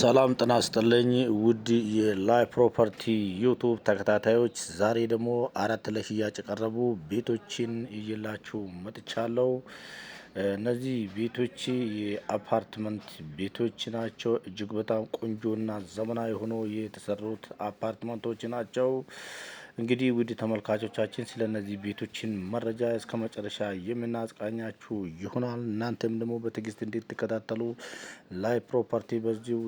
ሰላም ጤና ይስጥልኝ ውድ የላይ ፕሮፐርቲ ዩቱብ ተከታታዮች፣ ዛሬ ደግሞ አራት ለሽያጭ የቀረቡ ቤቶችን ይዤላችሁ መጥቻለሁ። እነዚህ ቤቶች የአፓርትመንት ቤቶች ናቸው። እጅግ በጣም ቆንጆና ዘመናዊ ሆኖ የተሰሩት አፓርትመንቶች ናቸው። እንግዲህ ውድ ተመልካቾቻችን ስለ እነዚህ ቤቶችን መረጃ እስከ መጨረሻ የምናስቃኛችሁ ይሆናል። እናንተም ደግሞ በትዕግስት እንድትከታተሉ ላይ ፕሮፐርቲ በዚሁ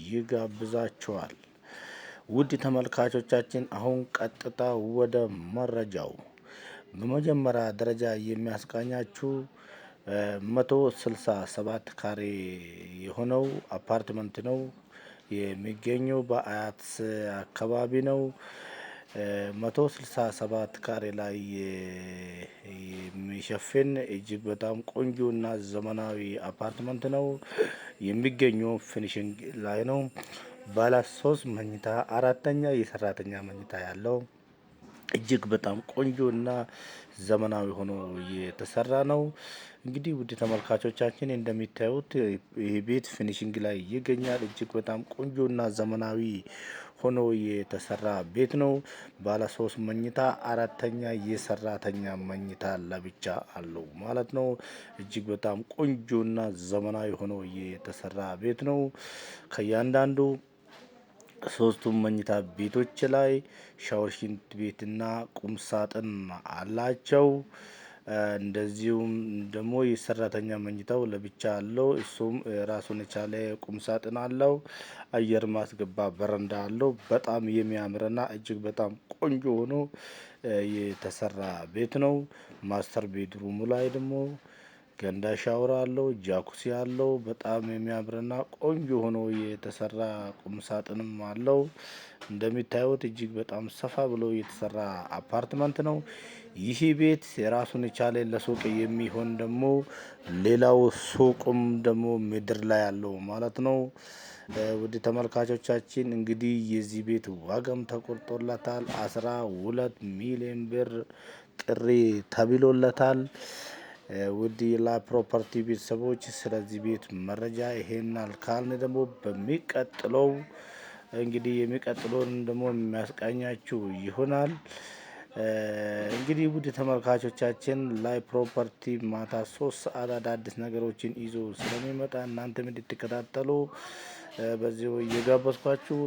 ይጋብዛችኋል። ውድ ተመልካቾቻችን አሁን ቀጥታ ወደ መረጃው። በመጀመሪያ ደረጃ የሚያስቃኛችሁ 167 ካሬ የሆነው አፓርትመንት ነው። የሚገኘው በአያት አካባቢ ነው። 167 ካሬ ላይ የሚሸፍን እጅግ በጣም ቆንጆና ዘመናዊ አፓርትመንት ነው። የሚገኘው ፊኒሽንግ ላይ ነው። ባለ 3 መኝታ አራተኛ የሰራተኛ መኝታ ያለው እጅግ በጣም ቆንጆና ዘመናዊ ሆኖ የተሰራ ነው። እንግዲህ ውድ ተመልካቾቻችን እንደሚታዩት ይህ ቤት ፊኒሽንግ ላይ ይገኛል። እጅግ በጣም ቆንጆና ዘመናዊ ሆኖ የተሰራ ቤት ነው። ባለ 3 መኝታ አራተኛ የሰራተኛ መኝታ ለብቻ አለው ማለት ነው። እጅግ በጣም ቆንጆና ዘመናዊ ሆኖ የተሰራ ቤት ነው። ከእያንዳንዱ 3ቱም መኝታ ቤቶች ላይ ሻወር፣ ሽንት ቤትና ቁም ሳጥን አላቸው። እንደዚሁም ደግሞ የሰራተኛ መኝታው ለብቻ አለው። እሱም ራሱን የቻለ ቁም ሳጥን አለው። አየር ማስገባ በረንዳ አለው። በጣም የሚያምርና እጅግ በጣም ቆንጆ ሆኖ የተሰራ ቤት ነው። ማስተር ቤድሩሙ ላይ ደግሞ ገንዳ ሻወር አለው፣ ጃኩሲ አለው። በጣም የሚያምርና ቆንጆ ሆኖ የተሰራ ቁም ሳጥንም አለው። እንደሚታዩት እጅግ በጣም ሰፋ ብሎ የተሰራ አፓርትመንት ነው። ይህ ቤት የራሱን የቻለ ለሱቅ የሚሆን ደግሞ ሌላው ሱቁም ደግሞ ምድር ላይ ያለው ማለት ነው። ውድ ተመልካቾቻችን እንግዲህ የዚህ ቤት ዋጋም ተቆርጦለታል። 12 ሚሊዮን ብር ጥሪ ተብሎለታል። ውድ የላይ ፕሮፐርቲ ቤተሰቦች ስለዚህ ቤት መረጃ ይሄናል ካልን ደግሞ በሚቀጥለው እንግዲህ የሚቀጥለውን ደግሞ የሚያስቃኛችሁ ይሆናል። እንግዲህ ውድ ተመልካቾቻችን ላይ ፕሮፐርቲ ማታ 3 ሰዓት አዳዲስ ነገሮችን ይዞ ስለሚመጣ እናንተም እንድትከታተሉ በዚሁ እየጋበዝኳችሁ፣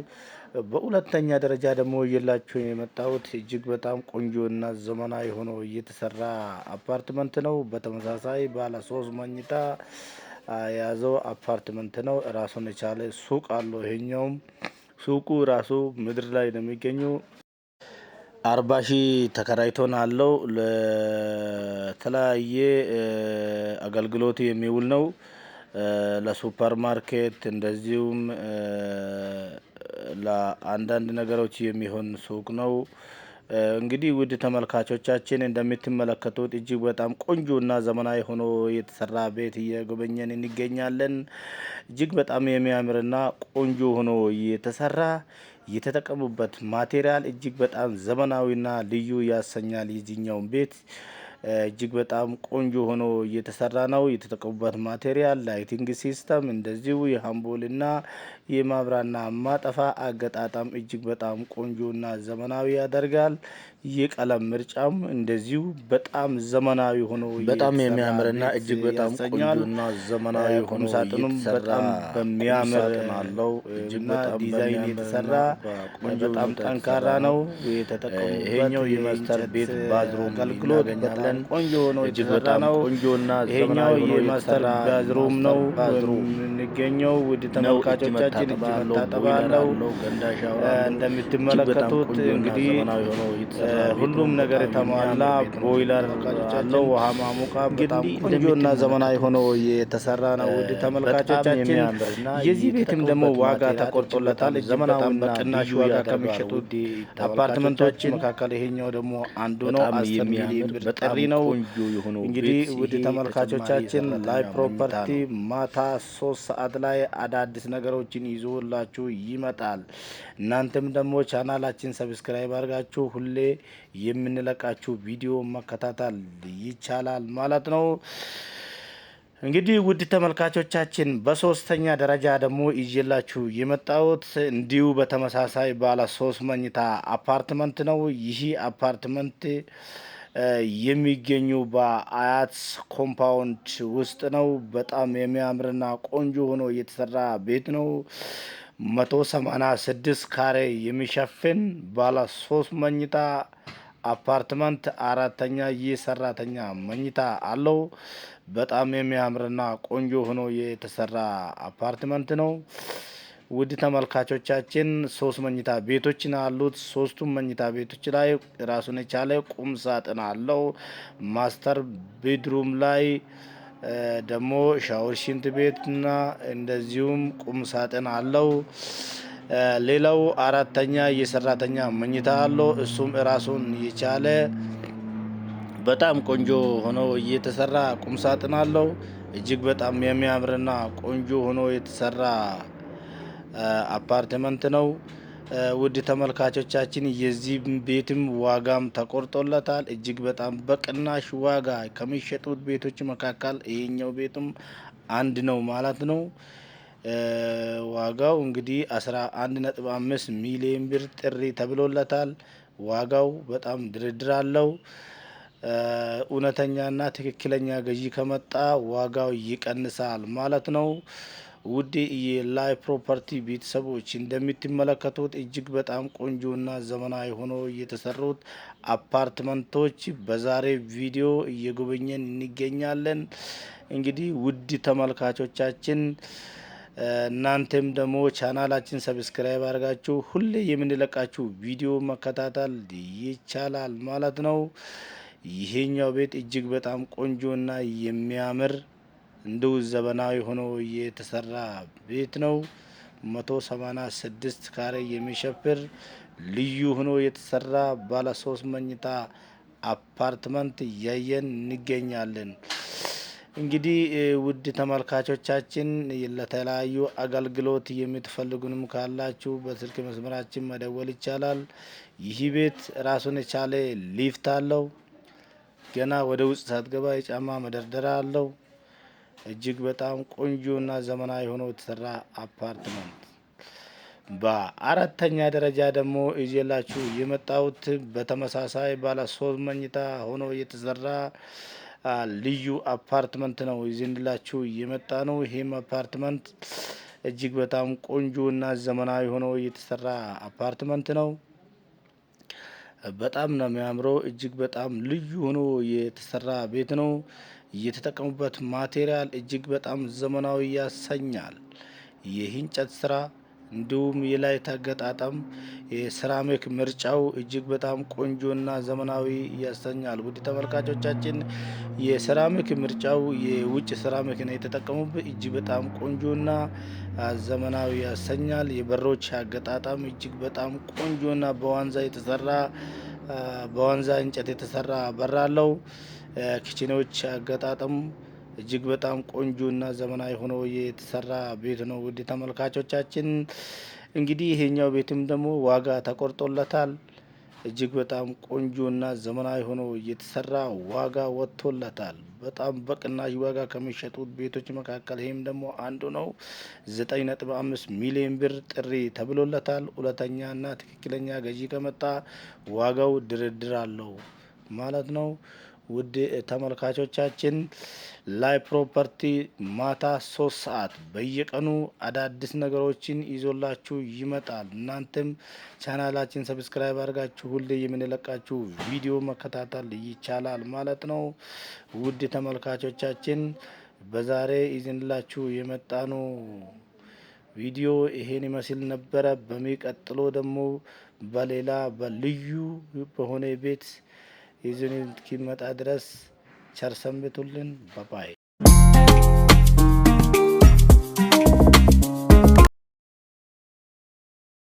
በሁለተኛ ደረጃ ደግሞ እየላችሁ የመጣሁት እጅግ በጣም ቆንጆና ዘመናዊ ሆኖ እየተሰራ አፓርትመንት ነው። በተመሳሳይ ባለ 3 መኝታ የያዘው አፓርትመንት ነው። ራሱን የቻለ ሱቅ አለው። ይሄኛውም ሱቁ ራሱ ምድር ላይ ነው የሚገኘው። 40 ሺህ ተከራይቶን አለው። ለተለያየ አገልግሎት የሚውል ነው። ለሱፐር ማርኬት እንደዚሁም ለአንዳንድ ነገሮች የሚሆን ሱቅ ነው። እንግዲህ ውድ ተመልካቾቻችን እንደምትመለከቱት እጅግ በጣም ቆንጆና ዘመናዊ ሆኖ የተሰራ ቤት እየጎበኘን እንገኛለን። እጅግ በጣም የሚያምርና ቆንጆ ሆኖ የተሰራ የተጠቀሙበት ማቴሪያል እጅግ በጣም ዘመናዊና ልዩ ያሰኛል። የዚህኛውን ቤት እጅግ በጣም ቆንጆ ሆኖ እየተሰራ ነው። የተጠቀሙበት ማቴሪያል ላይቲንግ ሲስተም እንደዚሁ የሃምቦልና የማብራና ማጠፋ አገጣጣም እጅግ በጣም ቆንጆና ዘመናዊ ያደርጋል። የቀለም ምርጫም እንደዚሁ በጣም ዘመናዊ ሆኖ በጣም የሚያምርና እጅግ በጣም ቆንጆና ዘመናዊ ሆኖ ሳጥኑም በጣም በሚያምር አለው። እጅግ በጣም ዲዛይን የተሰራ በጣም ጠንካራ ነው። የተጠቀሙበት ይሄኛው የማስተር ቤት ባዝሩም አገልግሎት በጣም ቆንጆ ሆኖ እጅግ በጣም ቆንጆና ዘመናዊ ሆኖ የማስተር ባዝሩም ነው የሚገኘው። ውድ ተመልካቾቻችን ተባለው እንደምትመለከቱት እንግዲህ ሁሉም ነገር የተሟላ ቦይለር አለው። ውሃ ማሞቃ በጣም ቆንጆና ዘመናዊ ሆኖ የተሰራ ነው። ውድ ተመልካቾቻችን የዚህ ቤትም ደግሞ ዋጋ ተቆርጦለታል። ዘመናዊና ቅናሽ ዋጋ ከሚሸጡት አፓርትመንቶች መካከል ይሄኛው ደግሞ አንዱ ነው። 10 ሚሊዮን ብር ጥሪ ነው። እንግዲህ ውድ ተመልካቾቻችን ላይ ፕሮፐርቲ ማታ 3 ሰዓት ላይ አዳዲስ ነገሮችን ይዞላችሁ ይመጣል። እናንተም ደግሞ ቻናላችን ሰብስክራይብ አድርጋችሁ ሁሌ የምንለቃችሁ ቪዲዮ መከታተል ይቻላል ማለት ነው። እንግዲህ ውድ ተመልካቾቻችን በሶስተኛ ደረጃ ደግሞ ይዤላችሁ የመጣሁት እንዲሁ በተመሳሳይ ባለ 3 መኝታ አፓርትመንት ነው። ይህ አፓርትመንት የሚገኙ በአያት ኮምፓውንድ ውስጥ ነው። በጣም የሚያምርና ቆንጆ ሆኖ የተሰራ ቤት ነው። 186 ካሬ የሚሸፍን ባለ 3 መኝታ አፓርትመንት አራተኛ የሰራተኛ መኝታ አለው። በጣም የሚያምርና ቆንጆ ሆኖ የተሰራ አፓርትመንት ነው። ውድ ተመልካቾቻችን 3 መኝታ ቤቶችን አሉት። 3ቱም መኝታ ቤቶች ላይ ራሱን የቻለ ቁም ሳጥን አለው። ማስተር ቤድሩም ላይ ደግሞ ሻወር፣ ሽንት ቤትና እንደዚሁም ቁም ሳጥን አለው። ሌላው አራተኛ የሰራተኛ መኝታ አለው። እሱም ራሱን የቻለ በጣም ቆንጆ ሆኖ የተሰራ ቁም ሳጥን አለው። እጅግ በጣም የሚያምርና ቆንጆ ሆኖ የተሰራ አፓርትመንት ነው። ውድ ተመልካቾቻችን የዚህ ቤትም ዋጋም ተቆርጦለታል። እጅግ በጣም በቅናሽ ዋጋ ከሚሸጡት ቤቶች መካከል ይሄኛው ቤትም አንድ ነው ማለት ነው። ዋጋው እንግዲህ 11.5 ሚሊዮን ብር ጥሪ ተብሎለታል። ዋጋው በጣም ድርድር አለው። እውነተኛና ትክክለኛ ገዢ ከመጣ ዋጋው ይቀንሳል ማለት ነው። ውድ የላይ ፕሮፐርቲ ቤተሰቦች እንደምትመለከቱት እጅግ በጣም ቆንጆና ዘመናዊ ሆኖ የተሰሩት አፓርትመንቶች በዛሬ ቪዲዮ እየጎበኘን እንገኛለን። እንግዲህ ውድ ተመልካቾቻችን እናንተም ደግሞ ቻናላችን ሰብስክራይብ አድርጋችሁ ሁሌ የምንለቃችሁ ቪዲዮ መከታተል ይቻላል ማለት ነው። ይሄኛው ቤት እጅግ በጣም ቆንጆና የሚያምር እንደው ዘመናዊ ሆኖ የተሰራ ቤት ነው። 186 ካሬ የሚሸፍር ልዩ ሆኖ የተሰራ ባለ 3 መኝታ አፓርትመንት እያየን እንገኛለን። እንግዲህ ውድ ተመልካቾቻችን ለተለያዩ አገልግሎት የምትፈልጉንም ካላችሁ በስልክ መስመራችን መደወል ይቻላል። ይህ ቤት ራሱን የቻለ ሊፍት አለው። ገና ወደ ውስጥ ሳትገባ የጫማ መደርደሪያ አለው። እጅግ በጣም ቆንጆና ዘመናዊ ሆኖ የተሰራ አፓርትመንት። በአራተኛ ደረጃ ደግሞ ይዤላችሁ የመጣሁት በተመሳሳይ ባለ 3 መኝታ ሆኖ የተሰራ ልዩ አፓርትመንት ነው ይዘንላችሁ የመጣ ነው። ይሄም አፓርትመንት እጅግ በጣም ቆንጆና ዘመናዊ ሆኖ የተሰራ አፓርትመንት ነው። በጣም ነው የሚያምረው። እጅግ በጣም ልዩ ሆኖ የተሰራ ቤት ነው። የተጠቀሙበት ማቴሪያል እጅግ በጣም ዘመናዊ ያሰኛል። የእንጨት ስራ እንዲሁም የላይ አገጣጠም የሴራሚክ ምርጫው እጅግ በጣም ቆንጆና ዘመናዊ ያሰኛል። ውድ ተመልካቾቻችን የሴራሚክ ምርጫው የውጭ ሴራሚክ ነው የተጠቀሙበት። እጅግ በጣም ቆንጆና ዘመናዊ ያሰኛል። የበሮች አገጣጠም እጅግ በጣም ቆንጆና በዋንዛ የተሰራ በዋንዛ እንጨት የተሰራ በር አለው። ኪችኖች አገጣጠም እጅግ በጣም ቆንጆና ዘመናዊ ሆኖ የተሰራ ቤት ነው። ውድ ተመልካቾቻችን እንግዲህ ይሄኛው ቤትም ደግሞ ዋጋ ተቆርጦለታል። እጅግ በጣም ቆንጆና ዘመናዊ ሆኖ የተሰራ ዋጋ ወጥቶለታል። በጣም በቅናሽ ዋጋ ከሚሸጡት ቤቶች መካከል ይሄም ደግሞ አንዱ ነው። 9.5 ሚሊዮን ብር ጥሪ ተብሎለታል። እውነተኛና ትክክለኛ ገዢ ከመጣ ዋጋው ድርድር አለው ማለት ነው። ውድ ተመልካቾቻችን ላይ ፕሮፐርቲ ማታ 3 ሰዓት በየቀኑ አዳዲስ ነገሮችን ይዞላችሁ ይመጣል። እናንተም ቻናላችን ሰብስክራይብ አድርጋችሁ ሁሌ የምንለቃችሁ ቪዲዮ መከታተል ይቻላል ማለት ነው። ውድ ተመልካቾቻችን በዛሬ ይዘንላችሁ የመጣነው ቪዲዮ ይሄን ይመስል ነበረ። በሚቀጥሎ ደግሞ በሌላ በልዩ በሆነ ቤት ይዘን እስኪመጣ ድረስ ቸር ሰንብቱልን። ባባይ